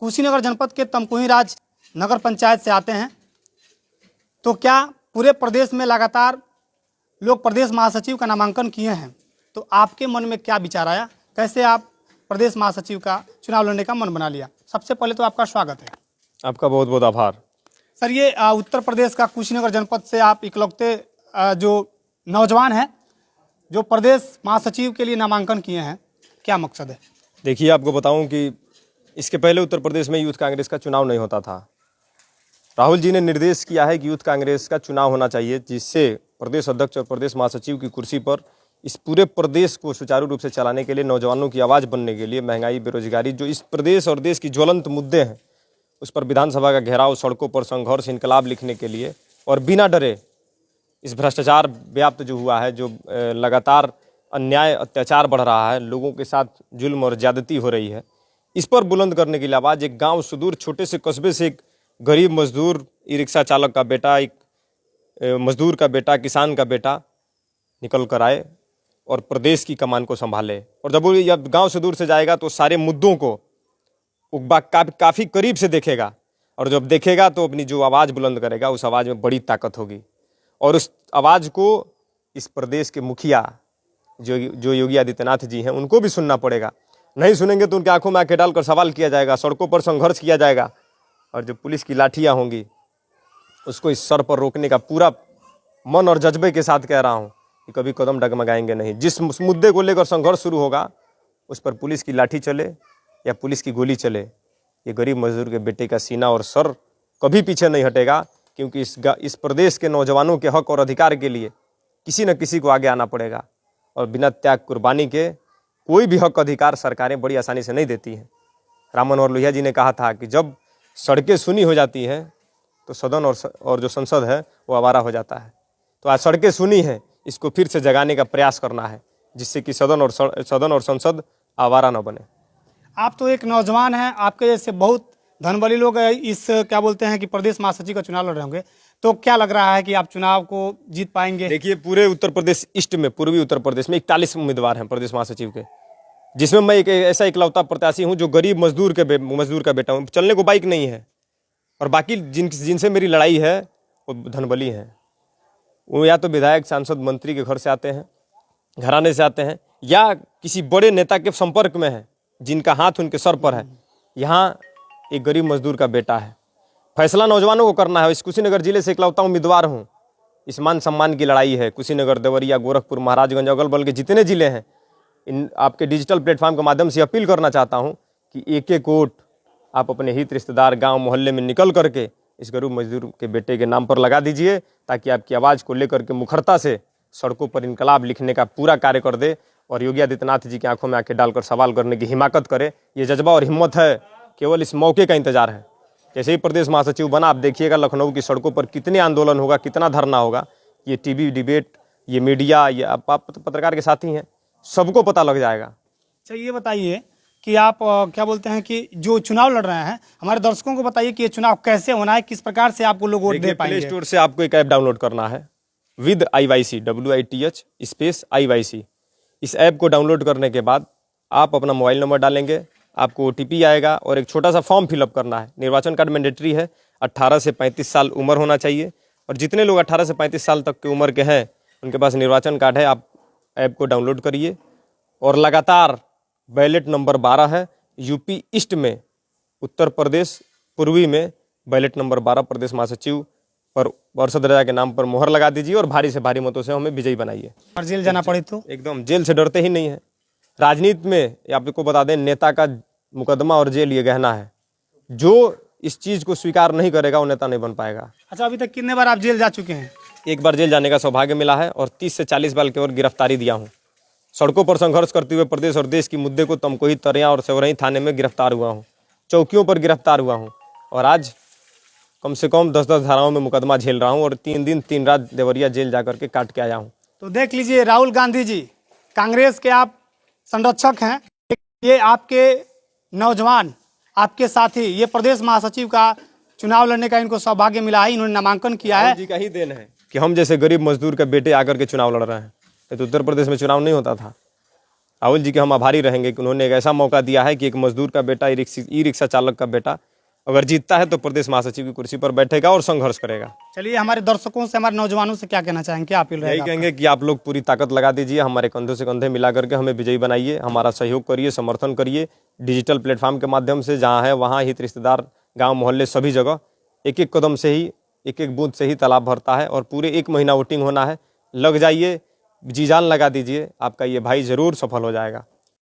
कुशीनगर जनपद के तमकुही राज नगर पंचायत से आते हैं, तो क्या पूरे प्रदेश में लगातार लोग प्रदेश महासचिव का नामांकन किए हैं, तो आपके मन में क्या विचार आया, कैसे आप प्रदेश महासचिव का चुनाव लड़ने का मन बना लिया? सबसे पहले तो आपका स्वागत है। आपका बहुत बहुत आभार। सर, ये उत्तर प्रदेश का कुशीनगर जनपद से आप इकलौते जो नौजवान हैं जो प्रदेश महासचिव के लिए नामांकन किए हैं, क्या मकसद है? देखिए, आपको बताऊं कि इसके पहले उत्तर प्रदेश में यूथ कांग्रेस का चुनाव नहीं होता था। राहुल जी ने निर्देश किया है कि यूथ कांग्रेस का चुनाव होना चाहिए, जिससे प्रदेश अध्यक्ष और प्रदेश महासचिव की कुर्सी पर इस पूरे प्रदेश को सुचारू रूप से चलाने के लिए, नौजवानों की आवाज़ बनने के लिए, महंगाई, बेरोजगारी, जो इस प्रदेश और देश की ज्वलंत मुद्दे हैं, उस पर विधानसभा का घेराव, सड़कों पर संघर्ष, इनकलाब लिखने के लिए, और बिना डरे इस भ्रष्टाचार व्याप्त जो हुआ है, जो लगातार अन्याय अत्याचार बढ़ रहा है, लोगों के साथ जुल्म और ज्यादती हो रही है, इस पर बुलंद करने के लिए आवाज़ एक गांव सुदूर छोटे से कस्बे से एक गरीब मजदूर, ई रिक्शा चालक का बेटा, एक मजदूर का बेटा, किसान का बेटा निकल कर आए और प्रदेश की कमान को संभाले। और जब वो गाँव से दूर से जाएगा तो सारे मुद्दों को काफ़ी करीब से देखेगा, और जब देखेगा तो अपनी जो आवाज़ बुलंद करेगा, उस आवाज़ में बड़ी ताकत होगी। और उस आवाज़ को इस प्रदेश के मुखिया जो योगी आदित्यनाथ जी हैं, उनको भी सुनना पड़ेगा। नहीं सुनेंगे तो उनकी आंखों में आंखें डालकर सवाल किया जाएगा, सड़कों पर संघर्ष किया जाएगा, और जो पुलिस की लाठियाँ होंगी उसको इस सर पर रोकने का पूरा मन और जज्बे के साथ कह रहा हूँ कि कभी कदम डगमगाएंगे नहीं। जिस मुद्दे को लेकर संघर्ष शुरू होगा, उस पर पुलिस की लाठी चले या पुलिस की गोली चले, ये गरीब मजदूर के बेटे का सीना और सर कभी पीछे नहीं हटेगा, क्योंकि इस प्रदेश के नौजवानों के हक और अधिकार के लिए किसी न किसी को आगे आना पड़ेगा, और बिना त्याग कुर्बानी के कोई भी हक अधिकार सरकारें बड़ी आसानी से नहीं देती हैं। राम मनोहर लोहिया जी ने कहा था कि जब सड़कें सुनी हो जाती हैं तो सदन और जो संसद है वो आवारा हो जाता है। तो आज सड़कें सुनी हैं, इसको फिर से जगाने का प्रयास करना है, जिससे कि सदन और संसद आवारा न बने। आप तो एक नौजवान हैं, आपके जैसे बहुत धनबली लोग इस क्या बोलते हैं कि प्रदेश महासचिव का चुनाव लड़ रहे होंगे, तो क्या लग रहा है कि आप चुनाव को जीत पाएंगे? देखिए, पूरे उत्तर प्रदेश ईस्ट में, पूर्वी उत्तर प्रदेश में 41 उम्मीदवार हैं प्रदेश महासचिव के, जिसमें मैं एक ऐसा इकलौता प्रत्याशी हूं जो गरीब मजदूर का बेटा हूं। चलने को बाइक नहीं है, और बाकी जिनसे मेरी लड़ाई है वो धनबली हैं। वो या तो विधायक, सांसद, मंत्री के घर से आते हैं, घराने से आते हैं, या किसी बड़े नेता के संपर्क में हैं जिनका हाथ उनके सर पर है। यहाँ एक गरीब मजदूर का बेटा है। फैसला नौजवानों को करना है। इस कुशीनगर जिले से इकलौता उम्मीदवार हूँ। इस मान सम्मान की लड़ाई है। कुशीनगर, देवरिया, गोरखपुर, महाराजगंज, अगल बगल के जितने जिले हैं, इन आपके डिजिटल प्लेटफॉर्म के माध्यम से अपील करना चाहता हूँ कि एक एक वोट आप अपने हित, रिश्तेदार, गांव, मोहल्ले में निकल करके इस गरीब मजदूर के बेटे के नाम पर लगा दीजिए, ताकि आपकी आवाज़ को लेकर के मुखरता से सड़कों पर इनकलाब लिखने का पूरा कार्य कर दे, और योगी आदित्यनाथ जी की आंखों में आंखें डालकर सवाल करने की हिम्मत करे। ये जज्बा और हिम्मत है, केवल इस मौके का इंतजार है। जैसे ही प्रदेश महासचिव बना, आप देखिएगा लखनऊ की सड़कों पर कितने आंदोलन होगा, कितना धरना होगा। ये टीवी डिबेट, ये मीडिया, ये आप पत्रकार के साथी हैं, सबको पता लग जाएगा। अच्छा, ये बताइए कि आप क्या बोलते हैं कि जो चुनाव लड़ रहे हैं, हमारे दर्शकों को बताइए कि ये चुनाव कैसे होना है, किस प्रकार से आपको लोग वोट दे पाएंगे? प्ले स्टोर से आपको एक ऐप डाउनलोड करना है, with IYC, WITH space IYC। इस ऐप को डाउनलोड करने के बाद आप अपना मोबाइल नंबर डालेंगे, आपको OTP आएगा, और एक छोटा सा फॉर्म फिलअप करना है। निर्वाचन कार्ड मैंडेटरी है, 18 से 35 साल उम्र होना चाहिए, और जितने लोग 18 से 35 साल तक की उम्र के हैं उनके पास निर्वाचन कार्ड है। आप ऐप को डाउनलोड करिए, और लगातार बैलेट नंबर 12 है, यूपी ईस्ट में, उत्तर प्रदेश पूर्वी में बैलेट नंबर 12 प्रदेश महासचिव पर पार्षद राजा के नाम पर मोहर लगा दीजिए, और भारी से भारी मतों से हमें विजयी बनाइए। और जेल जाना पड़े तो? एकदम जेल से डरते ही नहीं है। राजनीति में आपको बता दें, नेता का मुकदमा और जेल ये गहना है। जो इस चीज़ को स्वीकार नहीं करेगा वो नेता नहीं बन पाएगा। अच्छा, अभी तक कितने बार आप जेल जा चुके हैं? एक बार जेल जाने का सौभाग्य मिला है, और 30 से 40 बार की ओर गिरफ्तारी दिया हूँ। सड़कों पर संघर्ष करते हुए प्रदेश और देश की मुद्दे को तमकुही, तरियां और सेवरही थाने में गिरफ्तार हुआ हूँ, चौकियों पर गिरफ्तार हुआ हूँ, और आज कम से कम 10-10 धाराओं में मुकदमा झेल रहा हूँ, और 3 दिन 3 रात देवरिया जेल जा करके काट के आया हूँ। तो देख लीजिए, राहुल गांधी जी, कांग्रेस के आप संरक्षक हैं, ये आपके नौजवान, आपके साथी, ये प्रदेश महासचिव का चुनाव लड़ने का इनको सौभाग्य मिला है, इन्होंने नामांकन किया है। जी का ही देन है कि हम जैसे गरीब मजदूर के बेटे आकर के चुनाव लड़ रहे हैं। तो उत्तर प्रदेश में चुनाव नहीं होता था। राहुल जी के हम आभारी रहेंगे कि उन्होंने एक ऐसा मौका दिया है कि एक मजदूर का बेटा, ई रिक्शा चालक का बेटा अगर जीतता है तो प्रदेश महासचिव की कुर्सी पर बैठेगा और संघर्ष करेगा। चलिए, हमारे दर्शकों से, हमारे नौजवानों से क्या कहना चाहेंगे, क्या अपील यही रहेगा? कहेंगे कि आप लोग पूरी ताकत लगा दीजिए, हमारे कंधों से कंधे मिला करके हमें विजयी बनाइए, हमारा सहयोग करिए, समर्थन करिए। डिजिटल प्लेटफॉर्म के माध्यम से जहाँ है वहाँ हित रिश्तेदार, गांव मोहल्ले, सभी जगह एक एक कदम से ही, एक एक बूंद से ही तालाब भरता है और पूरे 1 महीना वोटिंग होना है। लग जाइए, जी जान लगा दीजिए, आपका ये भाई जरूर सफल हो जाएगा।